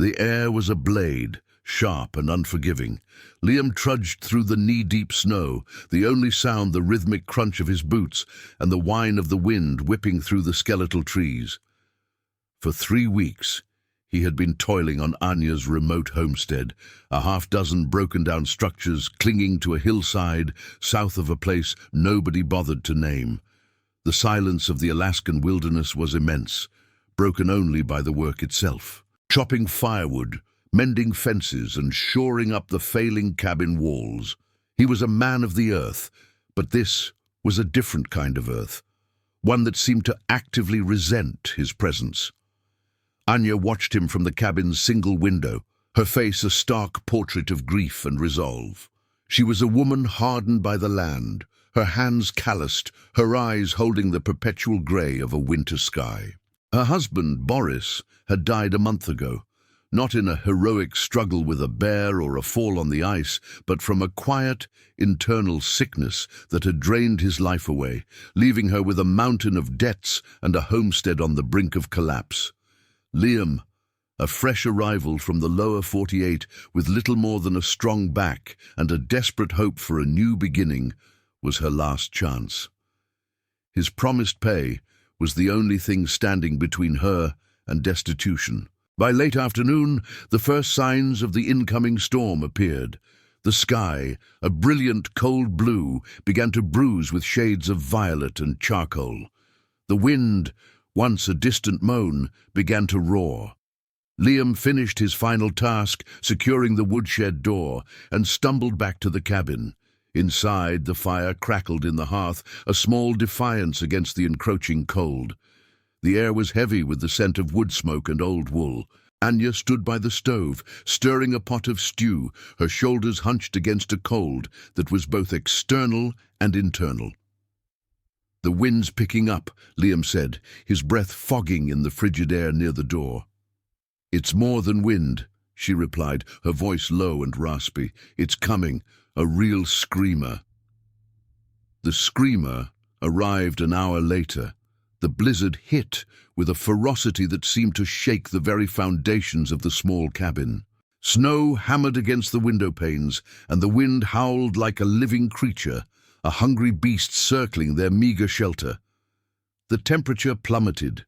The air was a blade, sharp and unforgiving. Liam trudged through the knee-deep snow, the only sound the rhythmic crunch of his boots and the whine of the wind whipping through the skeletal trees. For 3 weeks, he had been toiling on Anya's remote homestead, a half-dozen broken-down structures clinging to a hillside south of a place nobody bothered to name. The silence of the Alaskan wilderness was immense, broken only by the work itself. Chopping firewood, mending fences and shoring up the failing cabin walls. He was a man of the earth, but this was a different kind of earth, one that seemed to actively resent his presence. Anya watched him from the cabin's single window, her face a stark portrait of grief and resolve. She was a woman hardened by the land, her hands calloused, her eyes holding the perpetual grey of a winter sky. Her husband, Boris, had died a month ago, not in a heroic struggle with a bear or a fall on the ice, but from a quiet, internal sickness that had drained his life away, leaving her with a mountain of debts and a homestead on the brink of collapse. Liam, a fresh arrival from the lower 48 with little more than a strong back and a desperate hope for a new beginning, was her last chance. His promised pay was the only thing standing between her and destitution. By late afternoon, the first signs of the incoming storm appeared. The sky, a brilliant cold blue, began to bruise with shades of violet and charcoal. The wind, once a distant moan, began to roar. Liam finished his final task, securing the woodshed door, and stumbled back to the cabin. Inside, the fire crackled in the hearth, a small defiance against the encroaching cold. The air was heavy with the scent of wood smoke and old wool. Anya stood by the stove, stirring a pot of stew, her shoulders hunched against a cold that was both external and internal. "The wind's picking up," Liam said, his breath fogging in the frigid air near the door. "It's more than wind," she replied, her voice low and raspy. "It's coming, a real screamer." The screamer arrived an hour later. The blizzard hit with a ferocity that seemed to shake the very foundations of the small cabin. Snow hammered against the window panes, and the wind howled like a living creature, a hungry beast circling their meager shelter. The temperature plummeted.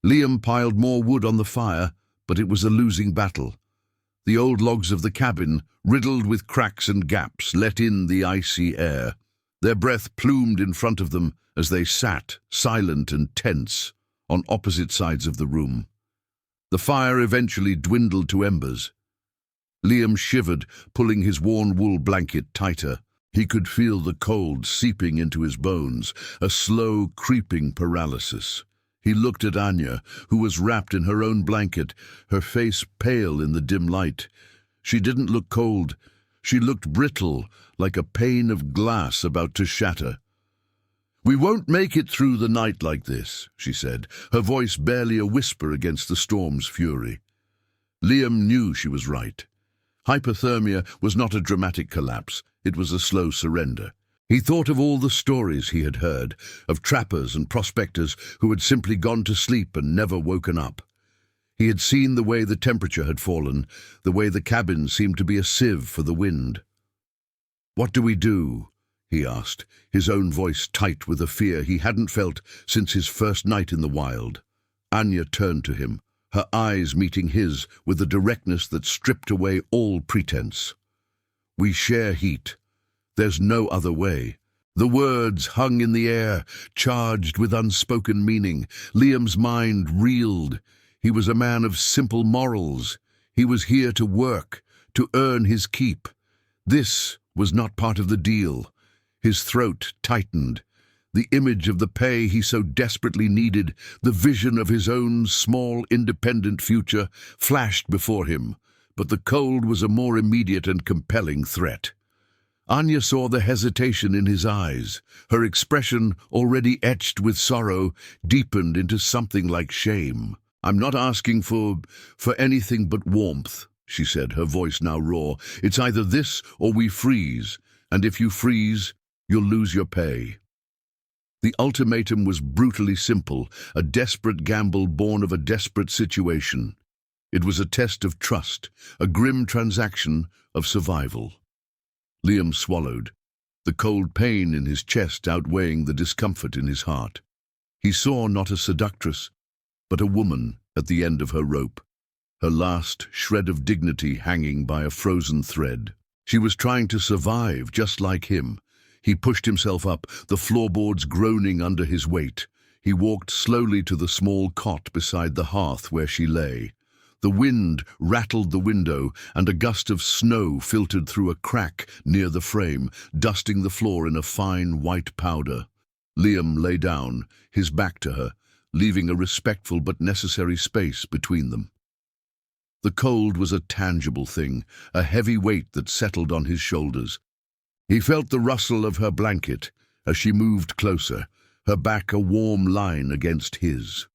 Liam piled more wood on the fire, but it was a losing battle. The old logs of the cabin, riddled with cracks and gaps, let in the icy air. Their breath plumed in front of them as they sat, silent and tense, on opposite sides of the room. The fire eventually dwindled to embers. Liam shivered, pulling his worn wool blanket tighter. He could feel the cold seeping into his bones, a slow, creeping paralysis. He looked at Anya, who was wrapped in her own blanket, her face pale in the dim light. She didn't look cold. She looked brittle, like a pane of glass about to shatter. "We won't make it through the night like this," she said, her voice barely a whisper against the storm's fury. Liam knew she was right. Hypothermia was not a dramatic collapse, it was a slow surrender. He thought of all the stories he had heard, of trappers and prospectors who had simply gone to sleep and never woken up. He had seen the way the temperature had fallen, the way the cabin seemed to be a sieve for the wind. "What do we do?" he asked, his own voice tight with a fear he hadn't felt since his first night in the wild. Anya turned to him, her eyes meeting his with a directness that stripped away all pretense. "We share heat. There's no other way." The words hung in the air, charged with unspoken meaning. Liam's mind reeled. He was a man of simple morals. He was here to work, to earn his keep. This was not part of the deal. His throat tightened. The image of the pay he so desperately needed, the vision of his own small, independent future, flashed before him, but the cold was a more immediate and compelling threat. Anya saw the hesitation in his eyes. Her expression, already etched with sorrow, deepened into something like shame. "I'm not asking for anything but warmth," she said, her voice now raw. "It's either this or we freeze, and if you freeze, you'll lose your pay." The ultimatum was brutally simple, a desperate gamble born of a desperate situation. It was a test of trust, a grim transaction of survival. Liam swallowed, the cold pain in his chest outweighing the discomfort in his heart. He saw not a seductress, but a woman at the end of her rope, her last shred of dignity hanging by a frozen thread. She was trying to survive just like him. He pushed himself up, the floorboards groaning under his weight. He walked slowly to the small cot beside the hearth where she lay. The wind rattled the window, and a gust of snow filtered through a crack near the frame, dusting the floor in a fine white powder. Liam lay down, his back to her, leaving a respectful but necessary space between them. The cold was a tangible thing, a heavy weight that settled on his shoulders. He felt the rustle of her blanket as she moved closer, her back a warm line against his.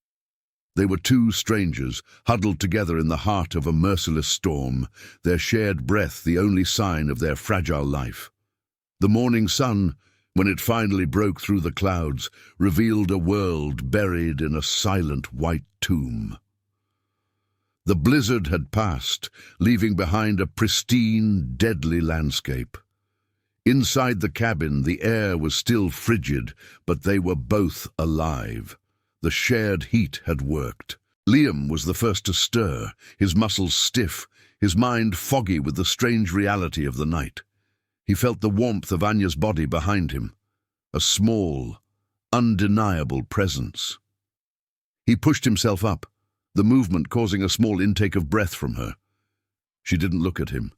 They were two strangers, huddled together in the heart of a merciless storm, their shared breath the only sign of their fragile life. The morning sun, when it finally broke through the clouds, revealed a world buried in a silent white tomb. The blizzard had passed, leaving behind a pristine, deadly landscape. Inside the cabin, the air was still frigid, but they were both alive. The shared heat had worked. Liam was the first to stir, his muscles stiff, his mind foggy with the strange reality of the night. He felt the warmth of Anya's body behind him, a small, undeniable presence. He pushed himself up, the movement causing a small intake of breath from her. She didn't look at him.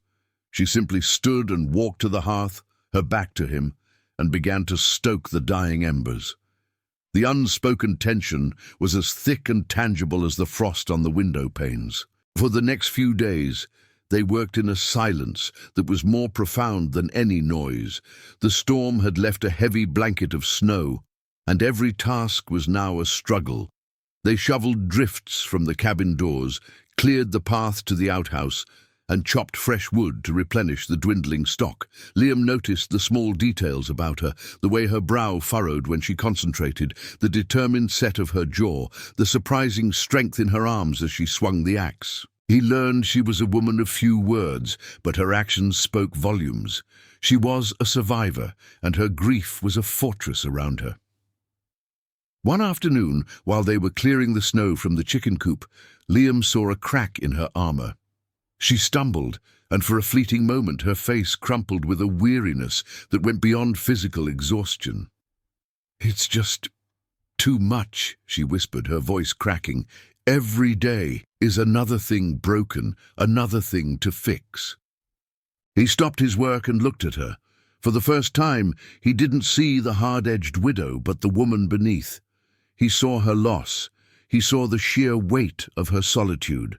She simply stood and walked to the hearth, her back to him, and began to stoke the dying embers. The unspoken tension was as thick and tangible as the frost on the window panes. For the next few days, they worked in a silence that was more profound than any noise. The storm had left a heavy blanket of snow, and every task was now a struggle. They shoveled drifts from the cabin doors, cleared the path to the outhouse, and chopped fresh wood to replenish the dwindling stock. Liam noticed the small details about her, the way her brow furrowed when she concentrated, the determined set of her jaw, the surprising strength in her arms as she swung the axe. He learned she was a woman of few words, but her actions spoke volumes. She was a survivor, and her grief was a fortress around her. One afternoon, while they were clearing the snow from the chicken coop, Liam saw a crack in her armor. She stumbled, and for a fleeting moment her face crumpled with a weariness that went beyond physical exhaustion. "It's just too much," she whispered, her voice cracking. "Every day is another thing broken, another thing to fix." He stopped his work and looked at her. For the first time, he didn't see the hard-edged widow, but the woman beneath. He saw her loss. He saw the sheer weight of her solitude.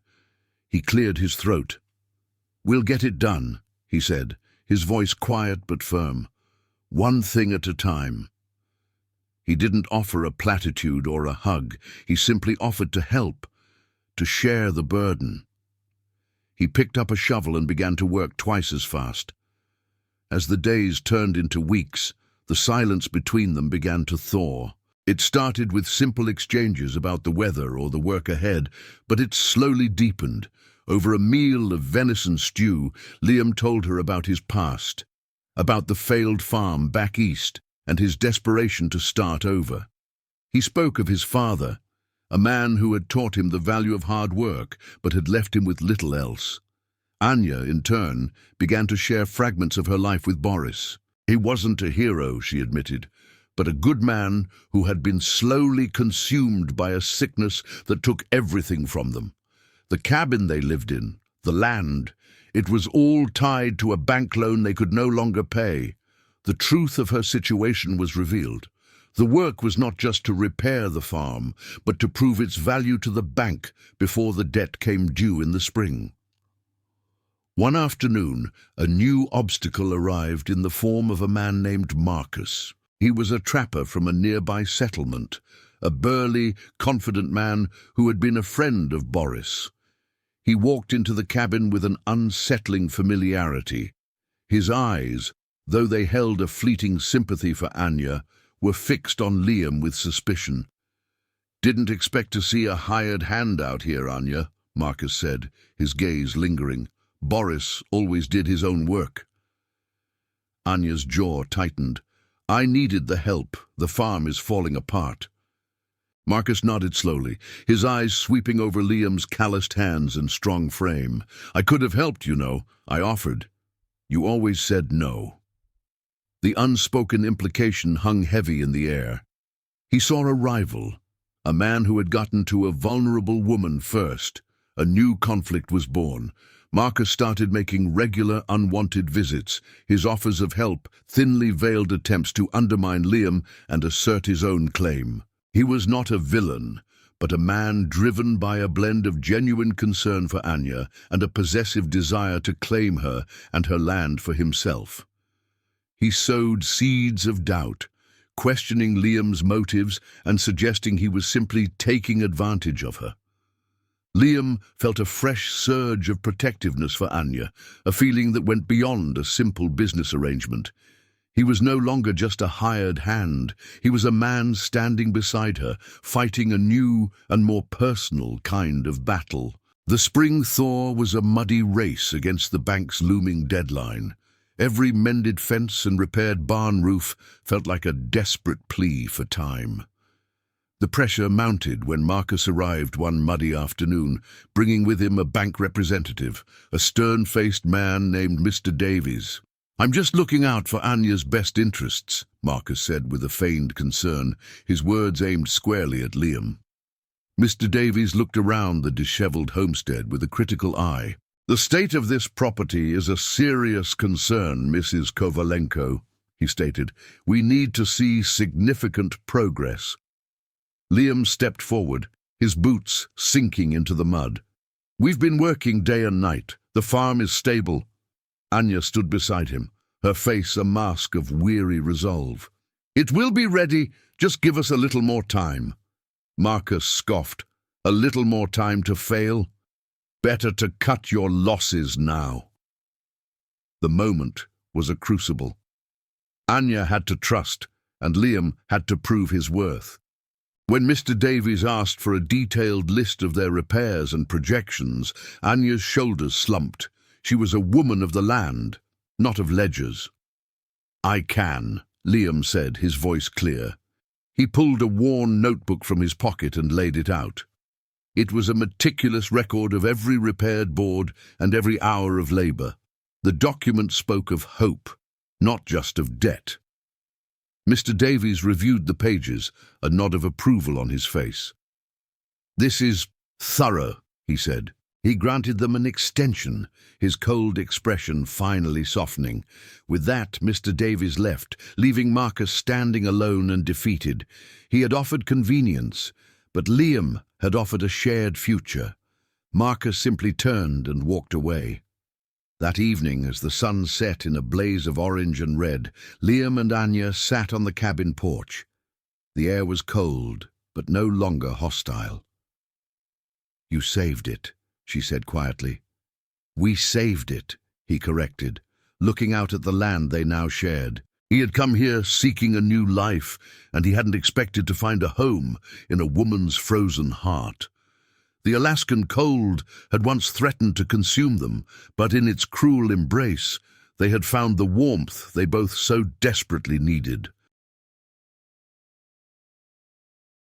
He cleared his throat. "We'll get it done," he said, his voice quiet but firm. "One thing at a time." He didn't offer a platitude or a hug. He simply offered to help, to share the burden. He picked up a shovel and began to work twice as fast. As the days turned into weeks, the silence between them began to thaw. It started with simple exchanges about the weather or the work ahead, but it slowly deepened. Over a meal of venison stew, Liam told her about his past, about the failed farm back east and his desperation to start over. He spoke of his father, a man who had taught him the value of hard work but had left him with little else. Anya, in turn, began to share fragments of her life with Boris. He wasn't a hero, she admitted, but a good man who had been slowly consumed by a sickness that took everything from them. The cabin they lived in, the land, it was all tied to a bank loan they could no longer pay. The truth of her situation was revealed. The work was not just to repair the farm, but to prove its value to the bank before the debt came due in the spring. One afternoon, a new obstacle arrived in the form of a man named Marcus. He was a trapper from a nearby settlement, a burly, confident man who had been a friend of Boris. He walked into the cabin with an unsettling familiarity. His eyes, though they held a fleeting sympathy for Anya, were fixed on Liam with suspicion. "Didn't expect to see a hired hand out here, Anya," Marcus said, his gaze lingering. Boris always did his own work. Anya's jaw tightened. I needed the help. The farm is falling apart. Marcus nodded slowly, his eyes sweeping over Liam's calloused hands and strong frame. I could have helped, you know. I offered. You always said no. The unspoken implication hung heavy in the air. He saw a rival, a man who had gotten to a vulnerable woman first. A new conflict was born. Marcus started making regular, unwanted visits, his offers of help thinly veiled attempts to undermine Liam and assert his own claim. He was not a villain, but a man driven by a blend of genuine concern for Anya and a possessive desire to claim her and her land for himself. He sowed seeds of doubt, questioning Liam's motives and suggesting he was simply taking advantage of her. Liam felt a fresh surge of protectiveness for Anya, a feeling that went beyond a simple business arrangement. He was no longer just a hired hand. He was a man standing beside her, fighting a new and more personal kind of battle. The spring thaw was a muddy race against the bank's looming deadline. Every mended fence and repaired barn roof felt like a desperate plea for time. The pressure mounted when Marcus arrived one muddy afternoon, bringing with him a bank representative, a stern-faced man named Mr. Davies. I'm just looking out for Anya's best interests, Marcus said with a feigned concern, his words aimed squarely at Liam. Mr. Davies looked around the disheveled homestead with a critical eye. The state of this property is a serious concern, Mrs. Kovalenko, he stated. We need to see significant progress. Liam stepped forward, his boots sinking into the mud. We've been working day and night. The farm is stable. Anya stood beside him, her face a mask of weary resolve. It will be ready, just give us a little more time. Marcus scoffed. A little more time to fail? Better to cut your losses now. The moment was a crucible. Anya had to trust, and Liam had to prove his worth. When Mr. Davies asked for a detailed list of their repairs and projections, Anya's shoulders slumped. She was a woman of the land, not of ledgers. I can, Liam said, his voice clear. He pulled a worn notebook from his pocket and laid it out. It was a meticulous record of every repaired board and every hour of labor. The document spoke of hope, not just of debt. Mr. Davies reviewed the pages, a nod of approval on his face. This is thorough, he said. He granted them an extension, his cold expression finally softening. With that, Mr. Davies left, leaving Marcus standing alone and defeated. He had offered convenience, but Liam had offered a shared future. Marcus simply turned and walked away. That evening, as the sun set in a blaze of orange and red, Liam and Anya sat on the cabin porch. The air was cold, but no longer hostile. You saved it, she said quietly. We saved it, he corrected, looking out at the land they now shared. He had come here seeking a new life, and he hadn't expected to find a home in a woman's frozen heart. The Alaskan cold had once threatened to consume them, but in its cruel embrace, they had found the warmth they both so desperately needed.